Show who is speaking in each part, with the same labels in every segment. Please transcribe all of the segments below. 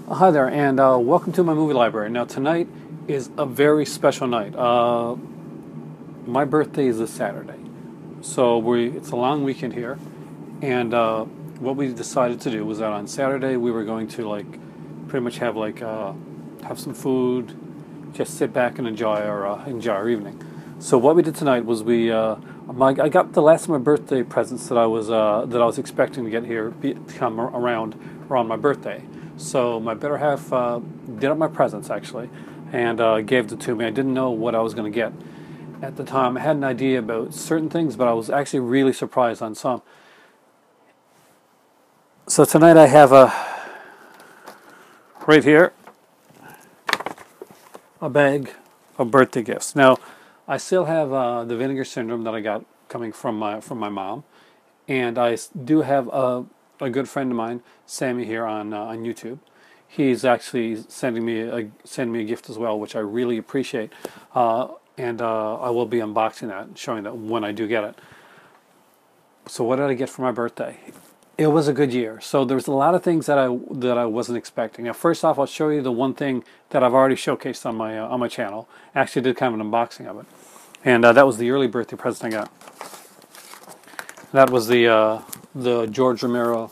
Speaker 1: Hi there, and welcome to my movie library. Now, tonight is a very special night. My birthday is this Saturday, so it's a long weekend here, and what we decided to do was that on Saturday we were going to pretty much have some food, just sit back and enjoy our evening. So what we did tonight was I got the last of my birthday presents that I was expecting to get here to come around my birthday. So my better half did up my presents actually, and gave it to me. I didn't know what I was going to get at the time. I had an idea about certain things, but I was actually really surprised on some. So tonight I have right here a bag of birthday gifts. Now, I still have the vinegar syndrome that I got coming from my mom, and I do have a good friend of mine, Sammy, here on YouTube. He's actually sending me a gift as well, which I really appreciate, and I will be unboxing that and showing that when I do get it. So what did I get for my birthday? It was a good year. So there's a lot of things that I wasn't expecting. Now, first off, I'll show you the one thing that I've already showcased on my channel. I actually did kind of an unboxing of it, and that was the early birthday present I got. That was the George Romero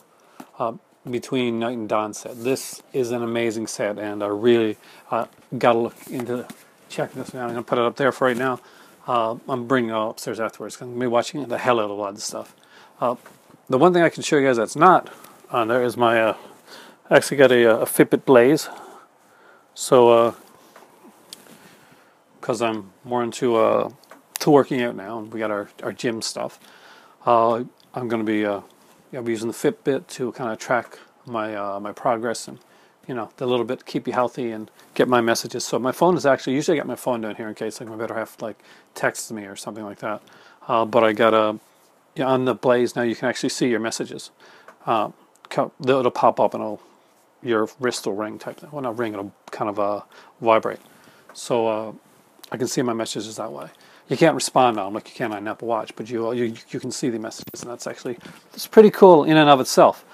Speaker 1: Between Night and Dawn set. This is an amazing set, and I really got to look into checking this out. I'm going to put it up there for right now. I'm bringing it upstairs afterwards. I'm going to be watching the hell out of a lot of stuff. The one thing I can show you guys that's not on there is my I actually got a Fitbit Blaze. So because I'm more into to working out now, and we got our gym stuff. I'm going to be I'll be using the Fitbit to kind of track my progress and the little bit keep you healthy and get my messages. So my phone is actually usually I got my phone down here in case my better half texts me or something like that. But I got on the Blaze now you can actually see your messages. It'll pop up and your wrist will ring type thing. Well, not ring, it'll kind of vibrate. So I can see my messages that way. You can't respond on them like you can on an Apple Watch, but you can see the messages, and it's pretty cool in and of itself.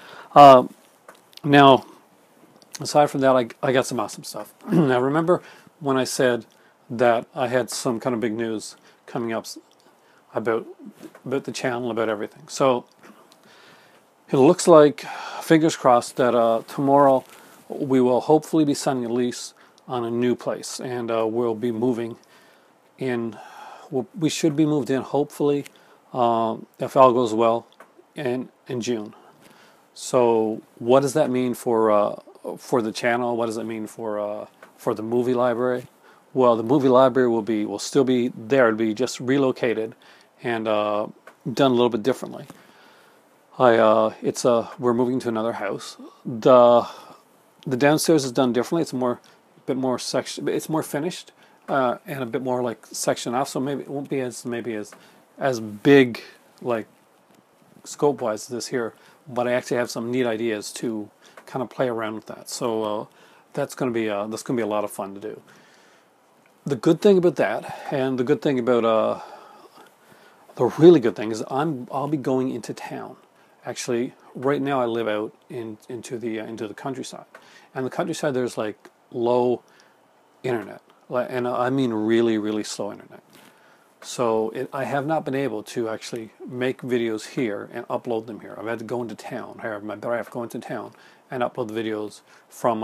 Speaker 1: Now, aside from that, I got some awesome stuff. Now, remember when I said that I had some kind of big news coming up about the channel, about everything. So it looks like, fingers crossed, that tomorrow we will hopefully be signing a lease on a new place, and we'll be moving in. We should be moved in hopefully, if all goes well, in June. So what does that mean for the channel? What does it mean for the movie library? Well, the movie library will still be there. It'll be just relocated and done a little bit differently. We're moving to another house. The downstairs is done differently. It's bit more section. It's more finished and a bit more sectioned off. So maybe it won't be as big scope wise as this here. But I actually have some neat ideas to kind of play around with that. So that's going to be a lot of fun to do. The good thing about that, and the good thing about the really good thing is I'll be going into town. Actually, right now I live out into the countryside, and the countryside there's low internet, and I mean really really slow internet. So I have not been able to actually make videos here and upload them here. I've had to go into town. I have to go into town and upload the videos from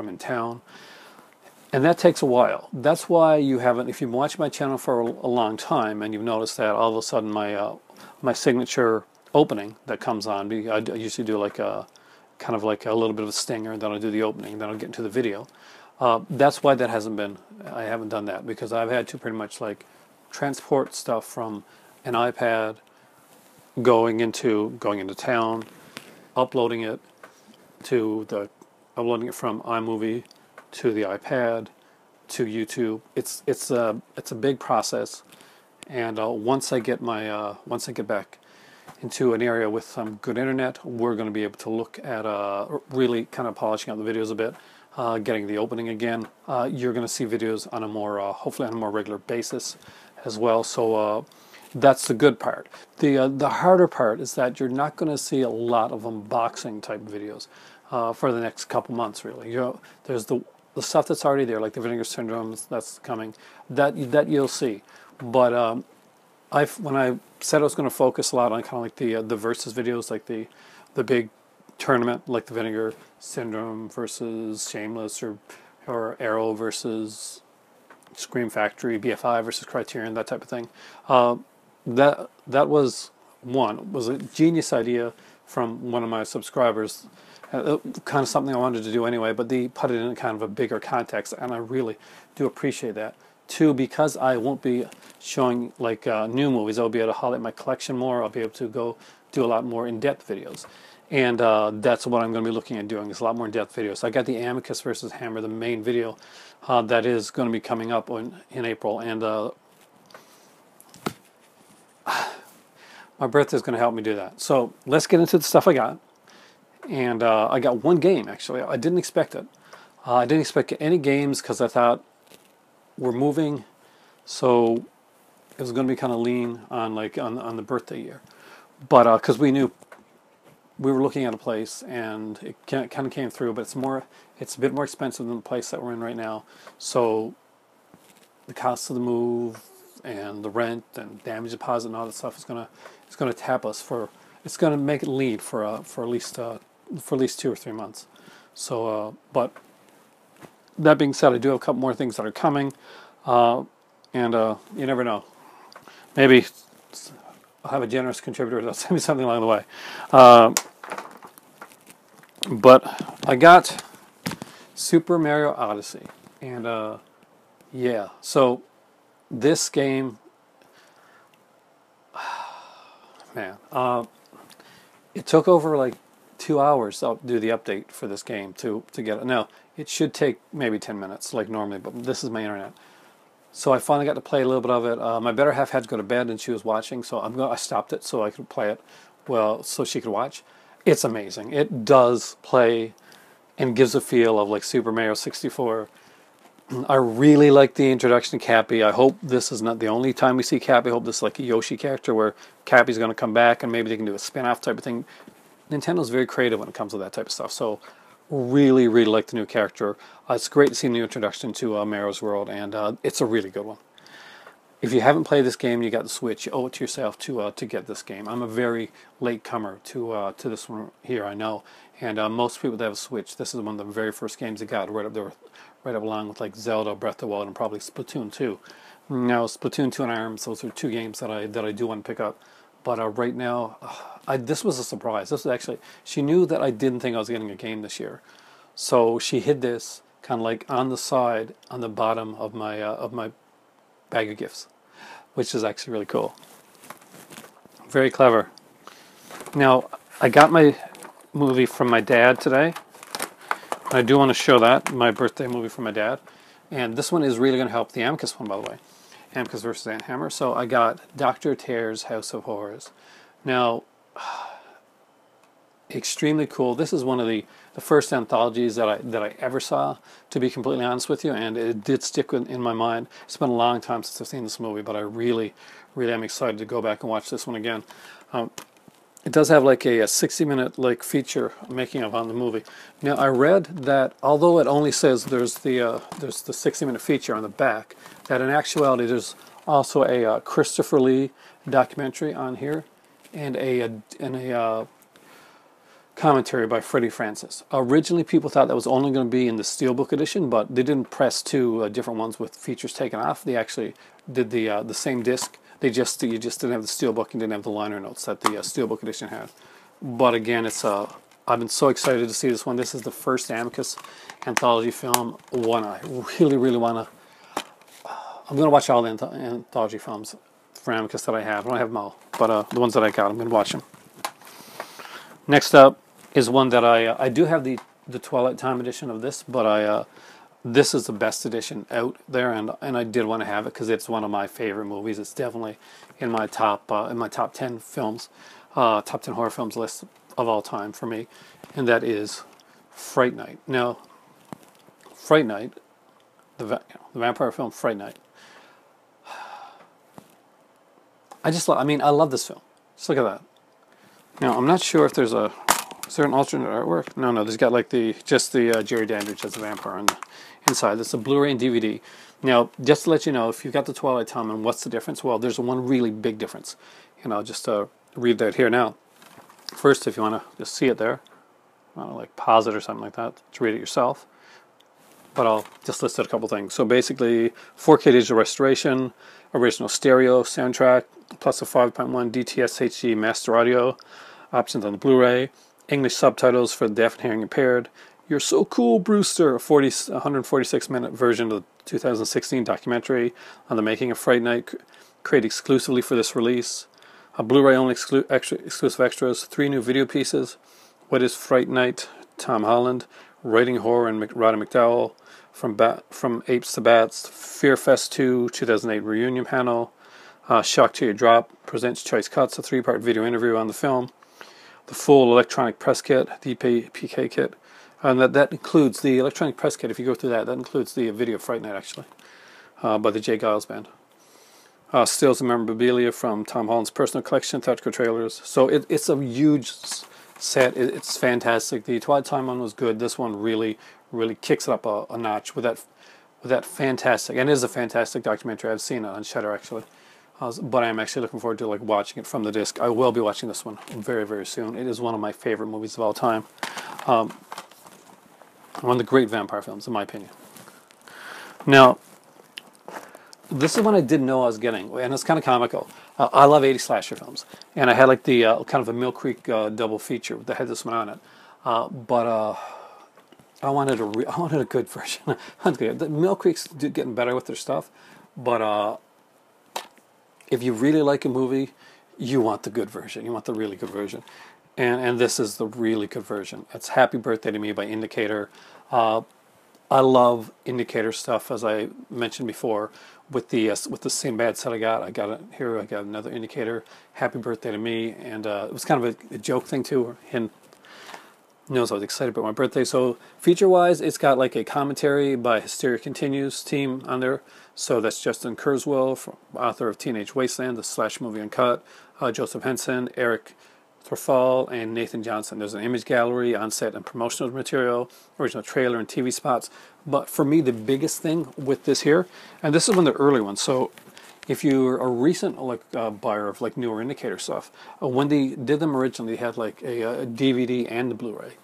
Speaker 1: in town. And that takes a while. That's why you haven't, if you've watched my channel for a long time and you've noticed that all of a sudden my signature opening that comes on, I usually do kind of a little bit of a stinger, and then I'll do the opening, then I'll get into the video. That's why I haven't done that, because I've had to pretty much transport stuff from an iPad going into town, uploading it from iMovie to the iPad to YouTube. It's a big process, and once I get back into an area with some good internet, we're going to be able to look at really kind of polishing out the videos a bit, getting the opening again. You're going to see videos on hopefully on a more regular basis as well. So That's the good part. The harder part is that you're not going to see a lot of unboxing type videos for the next couple months. Really, there's the stuff that's already there, like the Vinegar Syndrome that's coming. That you'll see, but when I said I was going to focus a lot on kind of like the versus videos, like the big tournament, like the Vinegar Syndrome versus Shameless, or Arrow versus Scream Factory, BFI versus Criterion, that type of thing. That was a genius idea from one of my subscribers. Kind of something I wanted to do anyway, but they put it in kind of a bigger context, and I really do appreciate that. Two, because I won't be showing like new movies, I'll be able to highlight my collection more. I'll be able to go do a lot more in-depth videos, and that's what I'm going to be looking at doing, is a lot more in-depth videos. I got the Amicus versus Hammer, the main video, that is going to be coming up in April, and my birthday is going to help me do that. So let's get into the stuff I got. And I got one game, actually. I didn't expect it. I didn't expect any games because I thought we're moving, so it was going to be kind of lean on on the birthday year. But because we knew we were looking at a place, and it kind of came through, but it's a bit more expensive than the place that we're in right now. So the cost of the move and the rent and damage deposit and all that stuff is going to tap us for. It's going to make it lead for at least 2 or 3 months. So, but that being said, I do have a couple more things that are coming, and you never know. Maybe I'll have a generous contributor that'll send me something along the way. But I got Super Mario Odyssey, and yeah. So this game, man. It took over like 2 hours to do the update for this game to get it. Now, it should take maybe 10 minutes like normally, but this is my internet. So I finally got to play a little bit of it. My better half had to go to bed and she was watching, so I stopped it so I could play it, well, so she could watch. It's amazing. It does play and gives a feel of like Super Mario 64. I really like the introduction to Cappy. I hope this is not the only time we see Cappy. I hope this is like a Yoshi character where Cappy's going to come back and maybe they can do a spin-off type of thing. Nintendo's very creative when it comes to that type of stuff. So really, really like the new character. It's great to see a new introduction to Mario's World, and it's a really good one. If you haven't played this game and you got the Switch, you owe it to yourself to get this game. I'm a very late comer to this one here, I know. And most people that have a Switch, this is one of the very first games they got, right up there, right up along with like Zelda, Breath of the Wild, and probably Splatoon 2. Now, Splatoon 2 and ARMS, those are two games that I do want to pick up. But right now, this was a surprise. This was actually, she knew that I didn't think I was getting a game this year. So she hid this kind of like on the side, on the bottom of my bag of gifts, which is actually really cool. Very clever. Now, I got my movie from my dad today. I do want to show that, my birthday movie from my dad. And this one is really going to help the Amicus one, by the way. Amicus versus Hammer. So I got Dr. Tear's House of Horrors. Now, extremely cool. This is one of the first anthologies that I ever saw, to be completely honest with you, and it did stick in my mind. It's been a long time since I've seen this movie, but I really, really am excited to go back and watch this one again. It does have like a 60-minute like feature making of on the movie. Now I read that although it only says there's the 60-minute feature on the back, that in actuality there's also a Christopher Lee documentary on here, and a commentary by Freddie Francis. Originally, people thought that was only going to be in the Steelbook edition, but they didn't press two different ones with features taken off. They actually did the same disc. You just didn't have the Steelbook and didn't have the liner notes that the Steelbook edition had. But again, I've been so excited to see this one. This is the first Amicus anthology film. One I really, really want to. I'm going to watch all the anthology films for Amicus that I have. I don't have them all, but the ones that I got, I'm going to watch them. Next up is one that I do have the Twilight Time edition of this, but this is the best edition out there, and I did want to have it because it's one of my favorite movies. It's definitely in my top 10 films, top 10 horror films list of all time for me, and that is Fright Night. Now, Fright Night, the vampire film Fright Night. I mean, I love this film. Just look at that. Now, I'm not sure if there's a, is there an alternate artwork? No, there's got like just the Jerry Dandridge as a vampire on the inside. That's a Blu-ray and DVD. Now, just to let you know, if you've got the Twilight Time and what's the difference? Well, there's one really big difference. And I'll just read that here now. First, if you want to just see it there, like pause it or something like that to read it yourself. But I'll just list a couple things. So basically, 4K digital restoration, original stereo soundtrack, plus a 5.1 DTS HD master audio, options on the Blu-ray, English subtitles for the deaf and hearing impaired. You're so cool, Brewster, a 146-minute version of the 2016 documentary on the making of Fright Night, created exclusively for this release. A Blu-ray only exclusive extras, 3 new video pieces. What is Fright Night? Tom Holland, Writing Horror and Roddy McDowell, From Apes to Bats, Fear Fest 2, 2008 reunion panel, Shock to Your Drop, presents Choice Cuts, a 3-part video interview on the film, the full electronic press kit, the PK kit, and that includes the electronic press kit. If you go through that includes the video of Fright Night, actually, by the Jay Giles Band. Stills and memorabilia from Tom Holland's personal collection, theatrical trailers. So it's a huge set. It's fantastic. The Twilight Time one was good. This one really kicks it up a notch with that fantastic, and it is a fantastic documentary. I've seen it on Shudder, actually. But I'm actually looking forward to watching it from the disc. I will be watching this one very, very soon. It is one of my favorite movies of all time. One of the great vampire films, in my opinion. Now, this is one I didn't know I was getting, and it's kind of comical. I love 80s slasher films, and I had like the kind of a Mill Creek double feature that had this one on it. But I wanted a good version. The Mill Creek's getting better with their stuff, but if you really like a movie, you want the good version. You want the really good version. And this is the really good version. It's Happy Birthday to Me by Indicator. I love Indicator stuff, as I mentioned before. With the same bad set I got it here. I got another Indicator, Happy Birthday to Me, and it was kind of a joke thing too. And knows I was excited about my birthday. So feature-wise, it's got like a commentary by Hysteria Continues team on there. So that's Justin Kurzweil, author of Teenage Wasteland, the Slash Movie Uncut, Joseph Henson, Eric Thorfall, and Nathan Johnson. There's an image gallery, on-set and promotional material, original trailer and TV spots. But for me, the biggest thing with this here, and this is one of the early ones, so if you're a recent buyer of newer Indicator stuff, when they did them originally, they had like a DVD and the Blu-ray.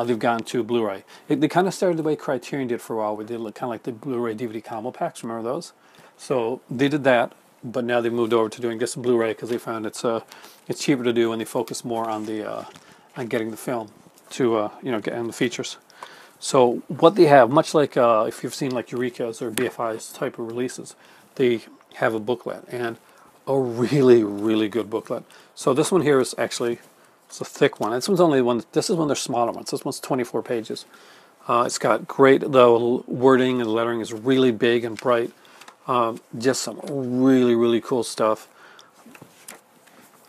Speaker 1: They've gone to Blu-ray. They kind of started the way Criterion did for a while. We did kind of like the Blu-ray DVD combo packs. Remember those? So they did that, but now they've moved over to doing just Blu-ray because they found it's cheaper to do, and they focus more on the on getting the film to getting the features. So what they have, much like if you've seen like Eureka's or BFI's type of releases, they have a booklet, and a really, really good booklet. So this one here is actually, it's a thick one. This one's only one. This is one of their smaller ones. This one's 24 pages. It's got great, the wording and lettering is really big and bright. Just some really, really cool stuff.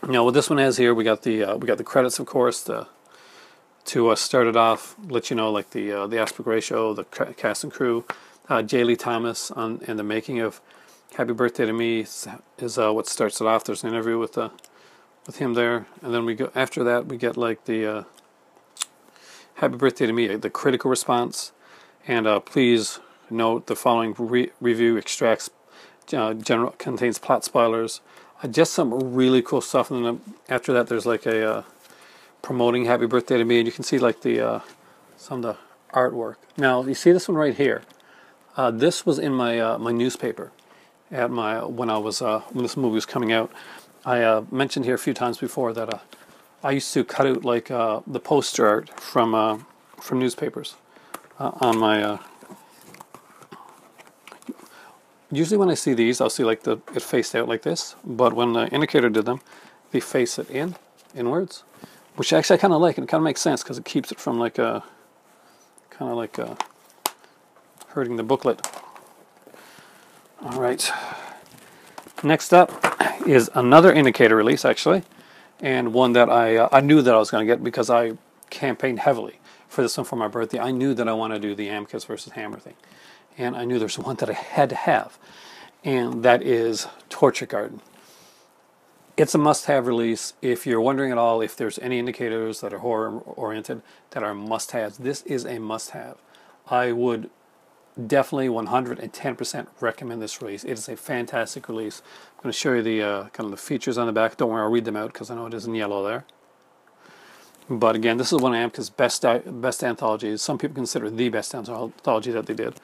Speaker 1: Now, what this one has here, we got the credits, of course, to start it off. Let you know, like the aspect ratio, the cast and crew. J. Lee Thomas and the making of Happy Birthday to Me is what starts it off. There's an interview with him there, and then we go after that. We get like the Happy Birthday to Me, the critical response, and please note the following review extracts contains plot spoilers. Just some really cool stuff, and then after that, there's like a promoting Happy Birthday to Me, and you can see like some of the artwork. Now you see this one right here. This was in my my newspaper at when this movie was coming out. I mentioned here a few times before that I used to cut out like the poster art from newspapers on my. Usually when I see these, I'll see like it faced out like this. But when the Indicator did them, they face it inwards, which actually I kind of like, and it kind of makes sense because it keeps it from hurting the booklet. All right. Next up is another Indicator release, actually, and one that I knew that I was going to get because I campaigned heavily for this one for my birthday. I knew that I want to do the Amicus versus Hammer thing, and I knew there's one that I had to have, and that is Torture Garden. it's a must-have release. If you're wondering at all if there's any indicators that are horror-oriented that are must-haves, this is a must-have. I would definitely 110% recommend this release. It is a fantastic release. I'm going to show you the kind of the features on the back. Don't worry, I'll read them out because I know it is in yellow there. But again, this is one of Amicus' best anthologies. Some people consider it the best anthology that they did.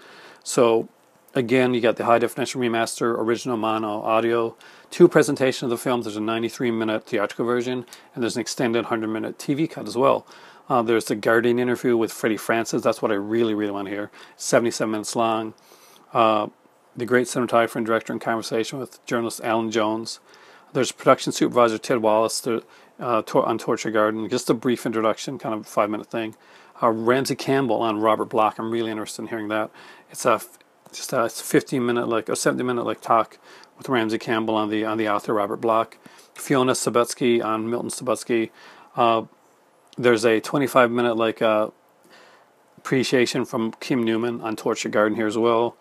Speaker 1: So again, you got the high definition remaster, original mono audio, 2 presentations of the films. There's a 93-minute theatrical version, and there's an extended 100-minute TV cut as well. There's the Guardian interview with Freddie Francis. That's what I really, really want to hear. 77 minutes long. The great cinematographer and director in conversation with journalist Alan Jones. There's production supervisor Ted Wallace on Torture Garden. Just a brief introduction, kind of a 5-minute thing. Ramsey Campbell on Robert Bloch. I'm really interested in hearing that. It's just a 15-minute, like, or 70-minute, like, talk with Ramsey Campbell on the author Robert Bloch. Fiona Subotsky on Milton Subotsky. There's a 25-minute, like, appreciation from Kim Newman on Torture Garden here as well.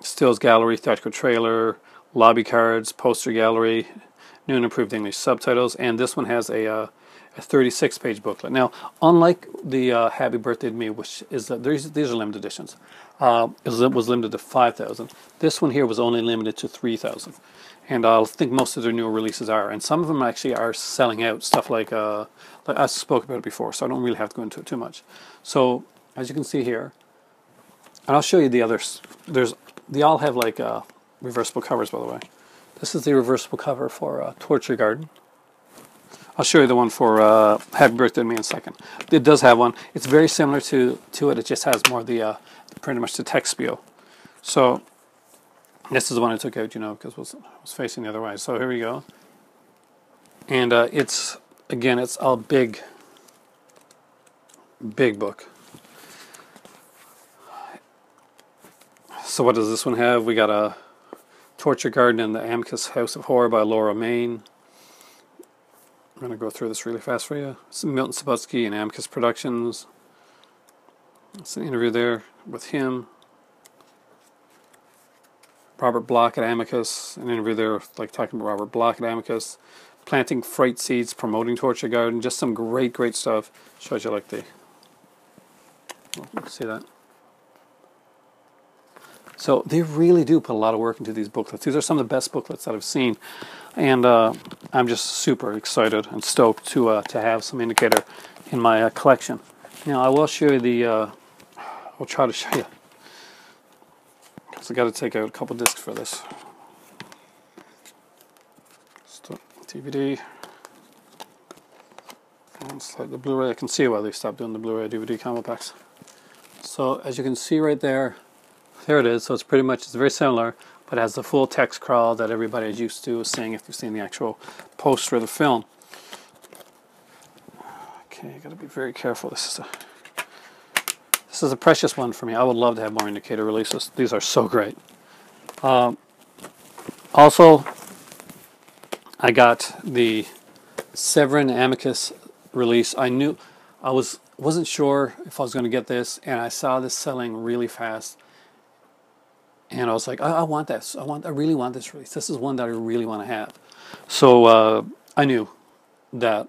Speaker 1: Stills Gallery, theatrical trailer, lobby cards, poster gallery, new and improved English subtitles, and this one has a 36-page booklet. Now, unlike the Happy Birthday to Me, which is these are limited editions, it was limited to 5,000. This one here was only limited to 3,000, and I think most of their newer releases are, and some of them actually are selling out. Stuff like I spoke about it before, so I don't really have to go into it too much. So as you can see here, and I'll show you the others. They all have like reversible covers, by the way. This is the reversible cover for Torture Garden. I'll show you the one for Happy Birthday to Me in a second. It does have one. It's very similar to it. It just has more of the pretty much the text spiel. So this is the one I took out, because I was facing the other way. So here we go. And it's a big book. So what does this one have? We got a Torture Garden and the Amicus House of Horror by Laura Main. I'm going to go through this really fast for you. It's Milton Subotsky and Amicus Productions. It's an interview there with him. Robert Bloch at Amicus. An interview there, like talking about Robert Bloch at Amicus. Planting Fright Seeds, promoting Torture Garden. Just some great stuff. Shows you like the... Oh, you can see that. So they really do put a lot of work into these booklets. These are some of the best booklets that I've seen, and I'm just super excited and stoked to have some indicator in my collection. Now I will show you the. I'll try to show you because I got to take out a couple discs for this. DVD and slide the Blu-ray. I can see why they stopped doing the Blu-ray DVD combo packs. So as you can see right there. There it is. So it's very similar, but it has the full text crawl that everybody is used to seeing if you've seen the actual poster of the film. Okay, you got to be very careful. This is a precious one for me. I would love to have more indicator releases. These are so great. Also, I got the Severin Amicus release. I wasn't sure if I was going to get this, and I saw this selling really fast. And I was like, I want this. I really want this release. This is one that I really want to have. So I knew that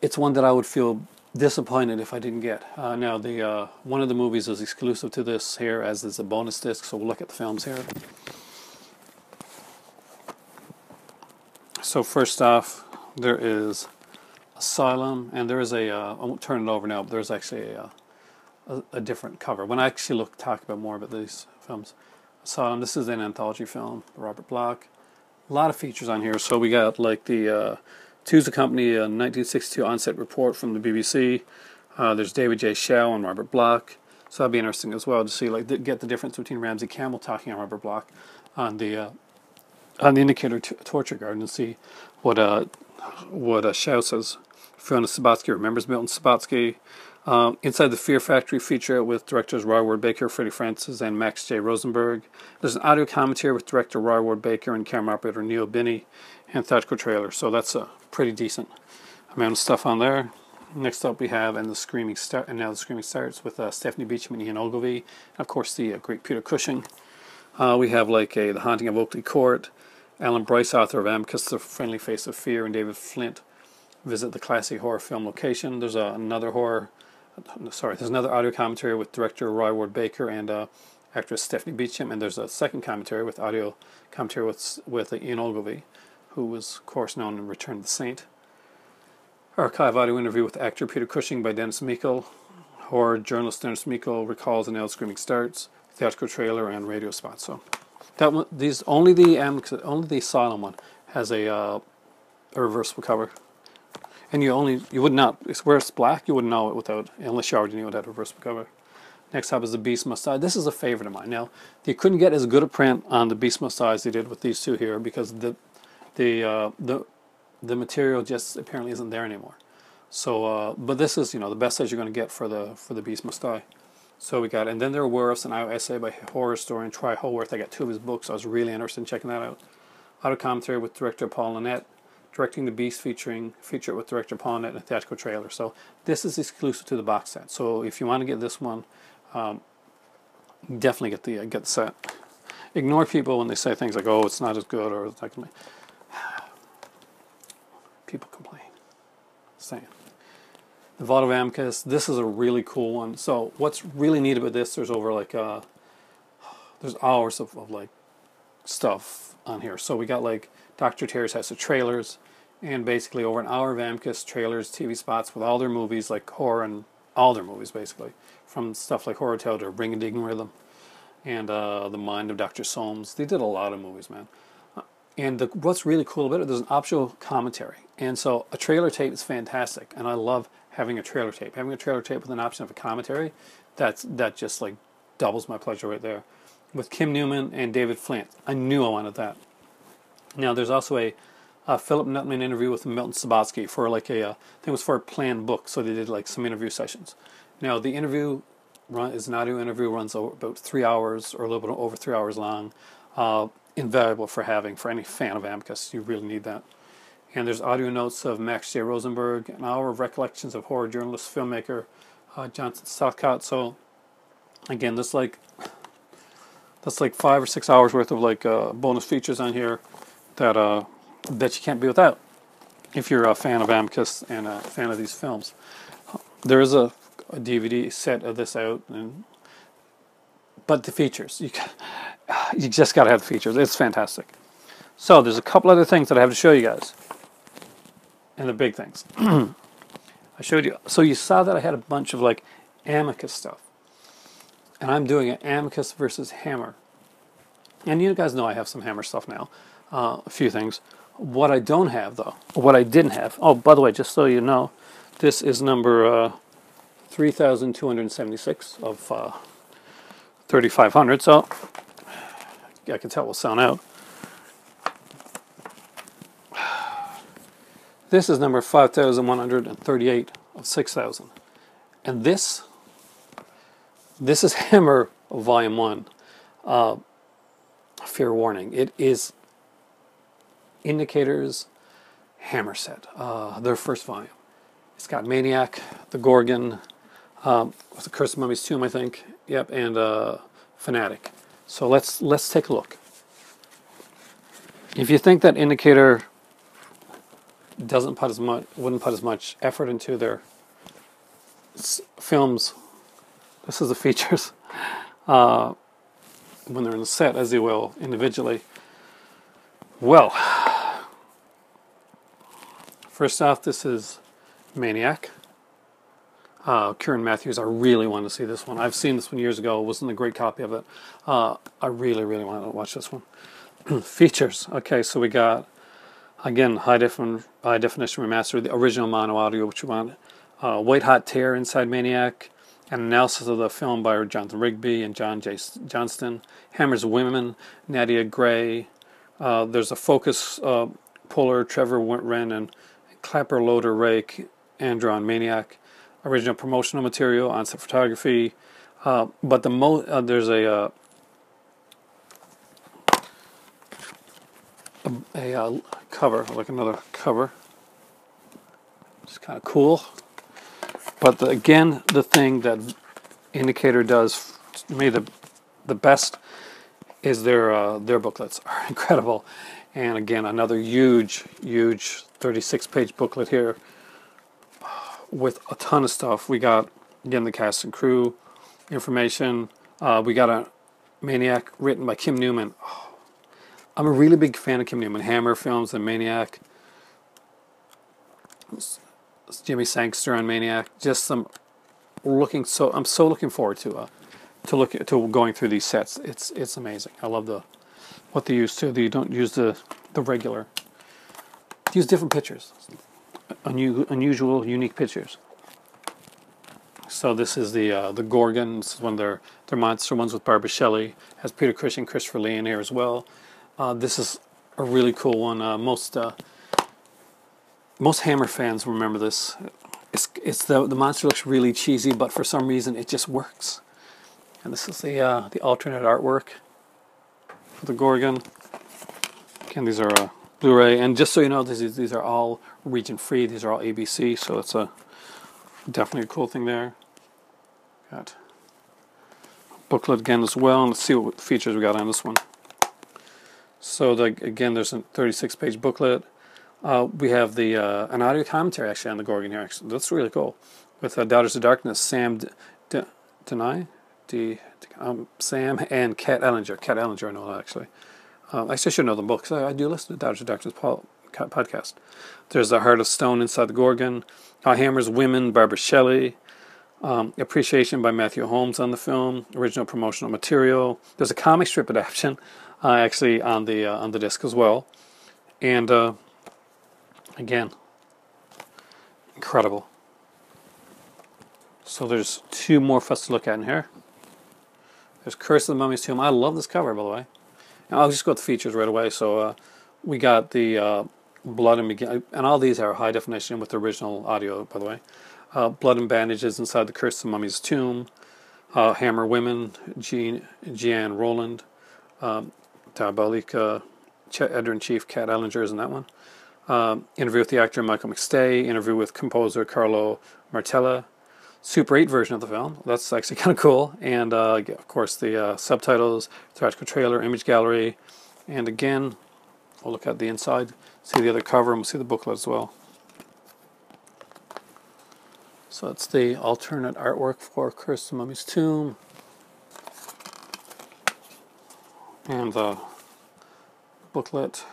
Speaker 1: it's one that I would feel disappointed if I didn't get. Now, one of the movies is exclusive to this here, as is a bonus disc. So we'll look at the films here. So first off, there is Asylum, and there is I won't turn it over now, but there's actually a different cover. When I actually talk about more about these films. Asylum, this is an anthology film, Robert Bloch. A lot of features on here. So we got like the Two's the Company, a 1962 on-set report from the BBC. There's David J. Shaw and Robert Bloch. So that'd be interesting as well to see, like, get the difference between Ramsey Campbell talking on Robert Bloch on the indicator Torture Garden, and see what Shaw says. Fiona Subotsky remembers Milton Subotsky. Inside the Fear Factory feature with directors Roy Ward Baker, Freddie Francis, and Max J. Rosenberg. There's an audio commentary with director Roy Ward Baker and camera operator Neil Binney, and theatrical trailer. So that's a pretty decent amount of stuff on there. Next up we have And the Screaming Starts with Stephanie Beacham and Ian Ogilvy, and of course the great Peter Cushing. We have like The Haunting of Oakley Court, Alan Bryce, author of Amicus, The Friendly Face of Fear, and David Flint visit the classic horror film location. There's another audio commentary with director Roy Ward Baker and actress Stephanie Beacham, and there's a second commentary with audio commentary with Ian Ogilvy, who was, of course, known in Return of the Saint. Archive audio interview with actor Peter Cushing by Dennis Meikle. Horror journalist Dennis Meikle recalls the nailed screaming starts, theatrical trailer, and radio spots. So that one, only the Asylum one has a reversible cover, and you would not, where it's black, you wouldn't know it without, unless you already knew it had a reversible cover. Next up is The Beast Must Die. This is a favorite of mine. Now, they couldn't get as good a print on The Beast Must Die as they did with these two here, because the material just apparently isn't there anymore. So, but this is, the best size you're going to get for the Beast Must Die. So we got, and then there were an essay by horror historian Troy Holworth. I got 2 of his books. I was really interested in checking that out. Audio commentary with director Paul Lynette, directing the Beast, feature with director Paul Lynette, and a theatrical trailer. So this is exclusive to the box set. So if you want to get this one, definitely get the set. Ignore people when they say things like, "Oh, it's not as good," or like, people complain. Saying. The Vault of Amicus. This is a really cool one. So what's really neat about this? There's over there's hours of stuff on here. So we got Dr. Terry's has the trailers, and basically over an hour of Amicus trailers, TV spots with all their movies, like horror and all their movies basically, from stuff like Horror Tale to Ring a Ding Rhythm, and The Mind of Dr. Soames. They did a lot of movies, man. And what's really cool about it, there's an optional commentary. And so a trailer tape is fantastic, and I love having a trailer tape. Having a trailer tape with an option of a commentary, that just doubles my pleasure right there. With Kim Newman and David Flint, I knew I wanted that. Now there's also a Philip Nutman interview with Milton Subotsky for I think it was for a planned book, so they did some interview sessions. Now the interview is an audio interview, runs about 3 hours or a little bit over 3 hours long. Invaluable for any fan of Amicus. You really need that. And there's audio notes of Max J. Rosenberg, an hour of recollections of horror journalist, filmmaker Johnson Southcott. So again, that's 5 or 6 hours worth of bonus features on here that you can't be without if you're a fan of Amicus and a fan of these films. There is a DVD set of this out, but the features, you just got to have the features. It's fantastic. So there's a couple other things that I have to show you guys. And the big things. I showed you. So you saw that I had a bunch of Amicus stuff. And I'm doing an Amicus versus Hammer. And you guys know I have some Hammer stuff now. A few things. What I don't have, though, what I didn't have. Oh, by the way, just so you know, this is number 3,276 of 3,500. So I can tell we'll sound out. This is number 5,138 of 6,000. And this is Hammer Volume 1. Fair warning, it is Indicator's Hammer set, their first volume. It's got Maniac, The Gorgon, The Curse of Mummy's Tomb, I think. Yep, and Fanatic. So let's take a look. If you think that Indicator wouldn't put as much effort into their films, this is the features when they're in the set, as they will individually. Well, first off, this is Maniac. Kieran Matthews, I really want to see this one. I've seen this one years ago. It wasn't a great copy of it. I really, really want to watch this one. Features. Okay, so we got, again, high definition remaster, the original mono audio, which you want. White Hot Tear inside Maniac. An analysis of the film by Jonathan Rigby and John J. Johnston. Hammer's Women, Nadia Gray. There's a Focus Puller, Trevor Wren, and Clapper Loader Rake, Andrew on Maniac. Original promotional material, on-set photography. But there's a cover, another cover. It's kind of cool. But again, the thing that Indicator does to me the best is their booklets are incredible. And again, another huge 36-page booklet here with a ton of stuff. We got, again, the cast and crew information. We got a Maniac written by Kim Newman. Oh, I'm a really big fan of Kim Newman. Hammer films and Maniac. It's Jimmy Sangster on Maniac. Just some I'm so looking forward to going through these sets. It's amazing. I love what they use too. They don't use the regular. They use different pictures, unusual, unique pictures. So this is the Gorgon. This is one of their monster ones with Barbara Shelley. Has Peter Cushing, Christopher Lee in here as well. This is a really cool one. Most Hammer fans remember this. It's the monster looks really cheesy, but for some reason it just works. And this is the alternate artwork for the Gorgon. Again, these are Blu-ray, and just so you know, these are all region free. These are all ABC, so it's definitely a cool thing there. Got booklet again as well, and let's see what features we got on this one. So again, there's a 36-page booklet. We have an audio commentary actually on the Gorgon here. Actually, that's really cool. With Daughters of Darkness, Sam Sam and Kat Ellinger. Kat Ellinger, I know that actually. I should know them both because I do listen to Daughters of Darkness podcast. There's the Heart of Stone inside the Gorgon. Hammer's Women, Barbara Shelley. Appreciation by Matthew Holmes on the film. Original promotional material. There's a comic strip adaptation actually on the disc as well. And again, incredible. So there's two more for us to look at in here. There's Curse of the Mummy's Tomb. I love this cover, by the way. And I'll just go with the features right away. So we got the Blood and all these are high definition with the original audio, by the way. Blood and Bandages inside the Curse of the Mummy's Tomb. Hammer Women, Jeanne Roland. Diabolica, Editor-in-Chief Kat Ellinger is in that one. Interview with the actor Michael McStay. Interview with composer Carlo Martella. Super 8 version of the film. That's actually kind of cool. And of course the subtitles, theatrical trailer, image gallery. And again, we'll look at the inside, see the other cover, and we'll see the booklet as well. So that's the alternate artwork for Curse of the Mummy's Tomb. And the booklet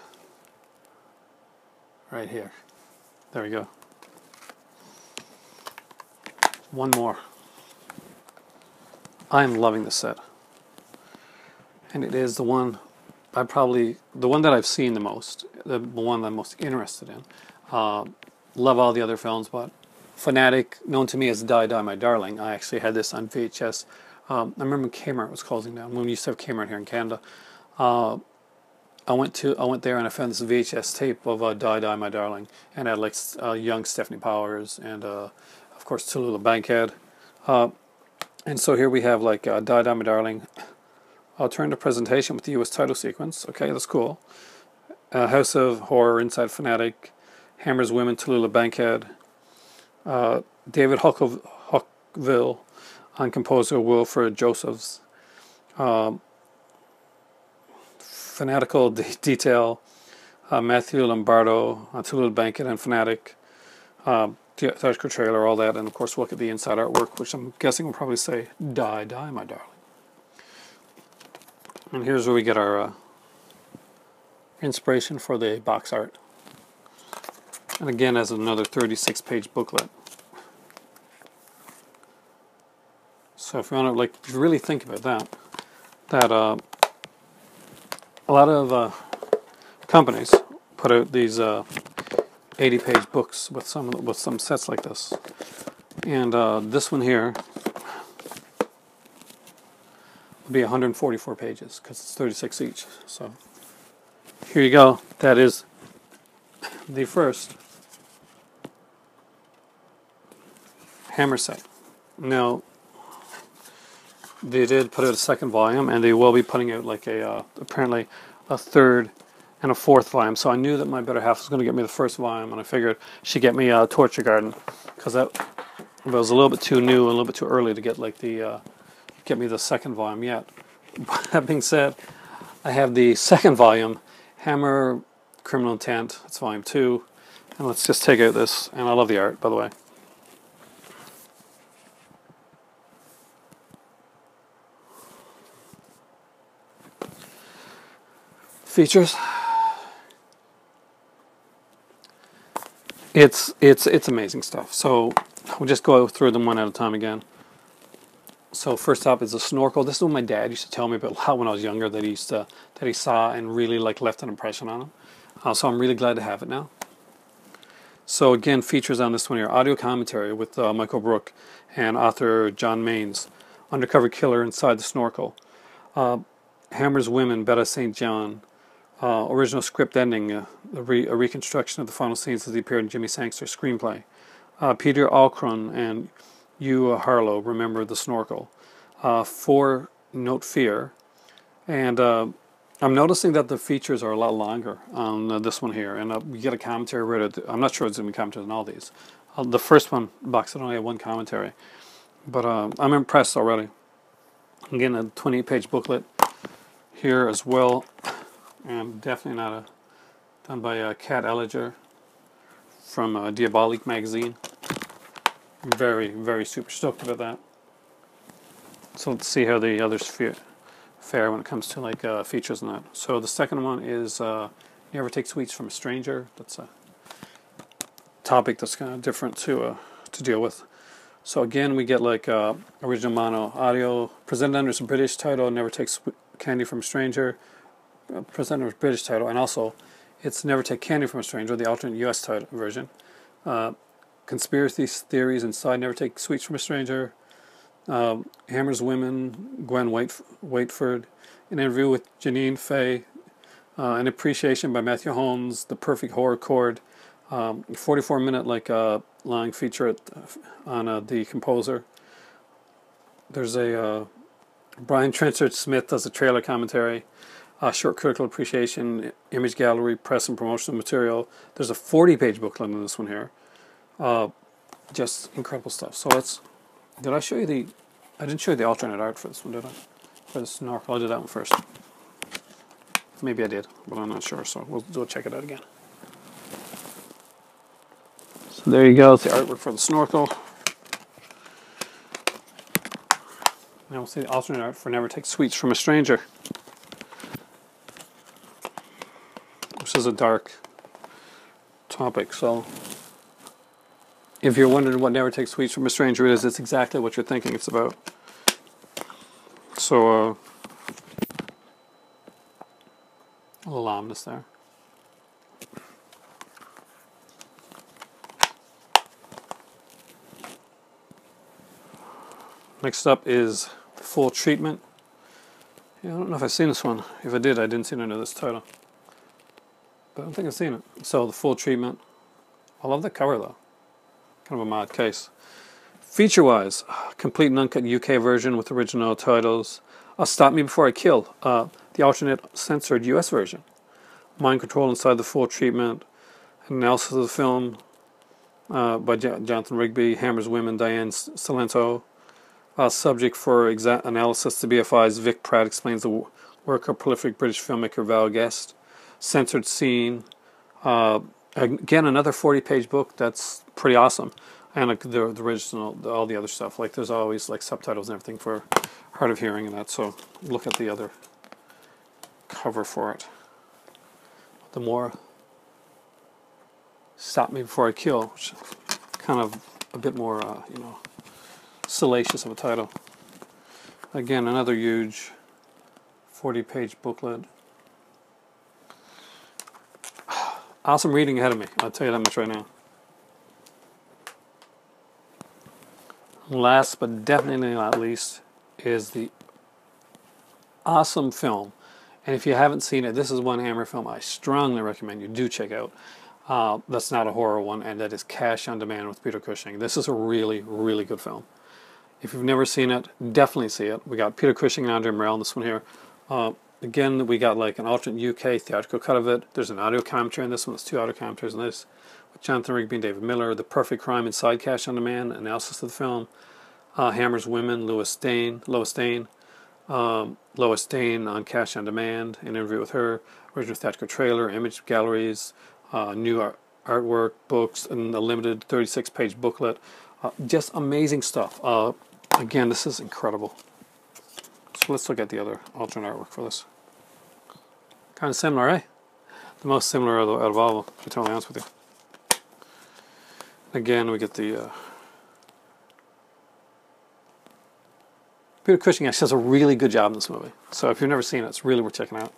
Speaker 1: right here. There we go. One more. I'm loving this set. And it is the one that I've seen the most, the one I'm most interested in. Love all the other films, but Fanatic, known to me as Die Die My Darling, I actually had this on VHS. I remember when Kmart was closing down, when we used to have Kmart here in Canada. I went there and I found this VHS tape of Die Die My Darling, and I had like young Stephanie Powers and of course Tallulah Bankhead. And so here we have like Die Die My Darling, alternative presentation with the US title sequence. Okay, that's cool. House of Horror inside Fanatic, Hammer's Women, Tallulah Bankhead, David Huckville on composer Wilfred Josephs. Fanatical Detail, Matthew Lombardo on Tallulah Bankhead and Fanatic, theatrical trailer, all that, and of course look at the inside artwork, which I'm guessing will probably say Die Die My Darling. And here's where we get our inspiration for the box art. And again, as another 36-page booklet. So if you want to like really think about that a lot of companies put out these 80-page books with some sets like this, and this one here would be 144 pages because it's 36 each. So here you go. That is the first Hammer set. Now they did put out a second volume, and they will be putting out like apparently a third and a fourth volume. So I knew that my better half was going to get me the first volume, and I figured she'd get me Torture Garden, because it was a little bit too new and a little bit too early to get like get me the second volume yet. But that being said, I have the second volume, Hammer Criminal Intent. It's volume 2. And let's just take out this. And I love the art, by the way. Features. It's amazing stuff. So we'll just go through them one at a time again. So first up is a snorkel. This is what my dad used to tell me about a lot when I was younger, that he saw and really like left an impression on him. So I'm really glad to have it now. So again, features on this one here: audio commentary with Michael Brook and author John Maines. Undercover killer inside the snorkel. Hammers Women, Betta St. John. Original script ending, a reconstruction of the final scenes as he appeared in Jimmy Sangster's screenplay. Peter Alcron and Hugh Harlow, Remember the Snorkel. 4 Note Fear. And I'm noticing that the features are a lot longer on this one here. And we get a commentary written. I'm not sure it's going to be commentary on all these. The first one, box, it only had 1 commentary. But I'm impressed already. Again, a 28-page booklet here as well. And definitely not done by Kat Elliger from Diabolique magazine. I'm very, very super stoked about that. So let's see how the others fare when it comes to like features and that. So the second one is Never Take Sweets from a Stranger. That's a topic that's kind of different to deal with. So again, we get like original mono audio presented under some British title, Never Take Candy from a Stranger. Presented with British title, and also it's Never Take Candy from a Stranger, the alternate U.S. title version. Conspiracy theories inside Never Take Sweets from a Stranger. Hammers Women, Gwen Waitford. An interview with Janine Fay. An appreciation by Matthew Holmes. The Perfect Horror Chord. 44-minute like long feature on the composer. There's a Brian Trenchard Smith does a trailer commentary. Short critical appreciation, image gallery, press and promotional material. There's a 40-page booklet in this one here. Just incredible stuff. So did I show you the, I didn't show you the alternate art for this one, did I? For the snorkel, I did that one first. Maybe I did, but I'm not sure, so we'll check it out again. So there you go, it's the artwork for the snorkel. Now we'll see the alternate art for Never Take Sweets from a Stranger. This is a dark topic, so if you're wondering what Never Take Sweets from a Stranger is, it's exactly what you're thinking it's about. So, a little ominous there. Next up is Full Treatment. Yeah, I don't know if I've seen this one. If I did, I didn't see it under this title. But I don't think I've seen it. So, The Full Treatment. I love the cover, though. Kind of a mod case. Feature-wise, complete and uncut UK version with original titles. Stop Me Before I Kill, the alternate censored US version. Mind Control Inside the Full Treatment. Analysis of the film by Jonathan Rigby. Hammers Women, Diane Salento. Subject for analysis, the BFI's Vic Pratt explains the work of prolific British filmmaker Val Guest. Censored Scene. Again, another 40-page book. That's pretty awesome. And the original, all the other stuff. Like there's always like subtitles and everything for hard of hearing and that. So look at the other cover for it. The more Stop Me Before I Kill, which is kind of a bit more, salacious of a title. Again, another huge 40-page booklet. Awesome reading ahead of me, I'll tell you that much right now. Last but definitely not least is the awesome film. And if you haven't seen it, this is one Hammer film I strongly recommend you do check out. That's not a horror one, and that is Cash on Demand with Peter Cushing. This is a really, really good film. If you've never seen it, definitely see it. We got Peter Cushing and Andre Morell in this one here. Again, we got like an alternate UK theatrical cut of it. There's an audio commentary in this one. There's 2 audio commentaries in this. With Jonathan Rigby and David Miller. The Perfect Crime Inside Cash on Demand. Analysis of the film. Hammers Women, Lois Dane. Lois Dane on Cash on Demand, an interview with her, original theatrical trailer, image galleries, new artwork, books, and a limited 36-page booklet. Just amazing stuff. Again, this is incredible. So let's look at the other alternate artwork for this. Kind of similar, eh? The most similar out of all of them, to be totally honest with you. Again, we get the Peter Cushing actually does a really good job in this movie. So if you've never seen it, it's really worth checking out.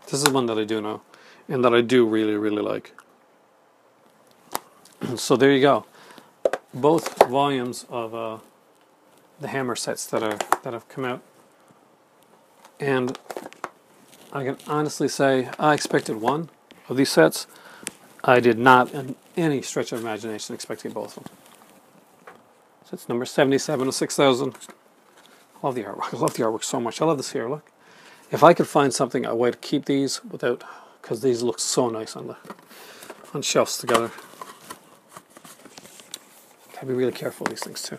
Speaker 1: This is one that I do know, and that I do really, really like. So there you go. Both volumes of the Hammer sets that have come out, and I can honestly say I expected one of these sets. I did not, in any stretch of imagination, expect to get both of them. So it's number 77 of 6,000. I love the artwork. I love the artwork so much. I love this here. Look, if I could find something, a way to keep these without, because these look so nice on shelves together. Gotta be really careful with these things too.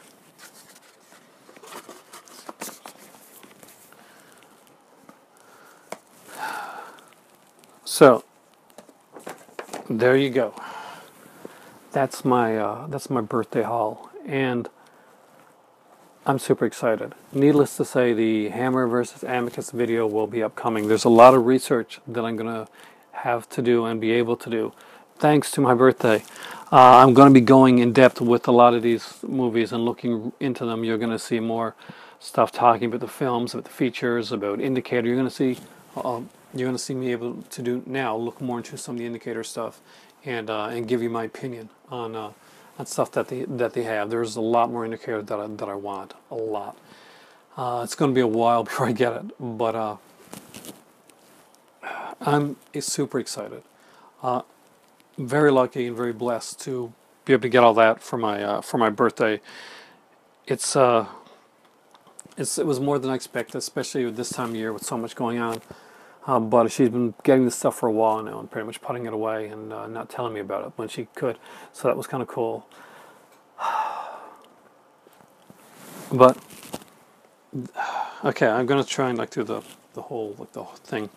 Speaker 1: So there you go. That's my birthday haul, and I'm super excited. Needless to say, the Hammer versus Amicus video will be upcoming. There's a lot of research that I'm gonna have to do and be able to do, thanks to my birthday. I'm going to be going in depth with a lot of these movies and looking into them. You're going to see more stuff talking about the films, about the features, about indicator. You're going to see me able to look more into some of the indicator stuff, and give you my opinion on stuff that they have. There's a lot more indicator that I want, a lot. It's going to be a while before I get it, but I'm super excited. Very lucky and very blessed to be able to get all that for my birthday. It was more than I expected, especially with this time of year with so much going on. But she's been getting this stuff for a while now and pretty much putting it away and not telling me about it when she could. So that was kind of cool. But okay, I'm gonna try and do the whole thing.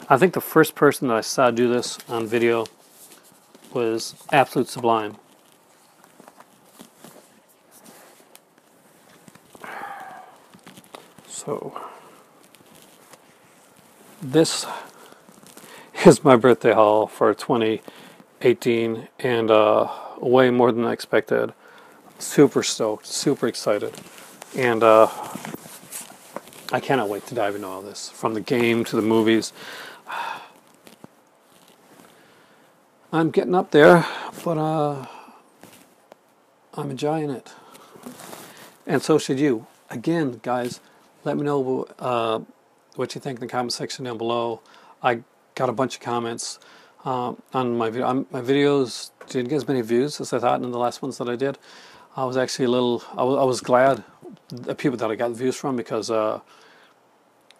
Speaker 1: I think the first person that I saw do this on video was absolute sublime. So this is my birthday haul for 2018, and way more than I expected. Super stoked, super excited, and I cannot wait to dive into all this, from the game to the movies. I'm getting up there, but I'm enjoying it, and so should you. Again, guys, let me know what you think in the comment section down below. I got a bunch of comments on my video. My videos didn't get as many views as I thought in the last ones that I did. I was actually I was glad the people that I got views from, because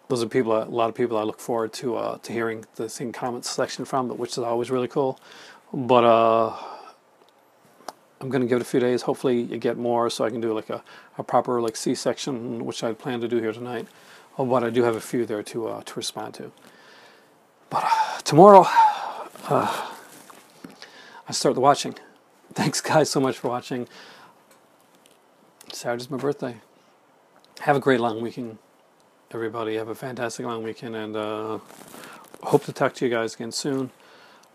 Speaker 1: those are a lot of people I look forward to hearing the comments section from, which is always really cool. But I'm going to give it a few days. Hopefully you get more, so I can do a proper C-section, which I plan to do here tonight. But I do have a few there to respond to. But tomorrow I start the watching. Thanks guys so much for watching. Saturday's my birthday. Have a great long weekend, everybody. Have a fantastic long weekend, and hope to talk to you guys again soon.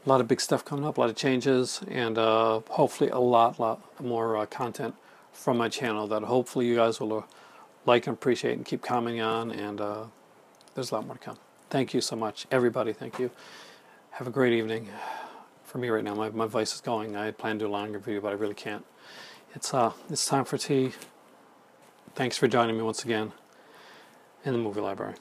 Speaker 1: A lot of big stuff coming up, a lot of changes, and hopefully a lot more content from my channel that hopefully you guys will like and appreciate and keep commenting on, and there's a lot more to come. Thank you so much, everybody. Thank you. Have a great evening. For me right now, my voice is going. I had planned to do a longer video, but I really can't. It's time for tea. Thanks for joining me once again in the movie library.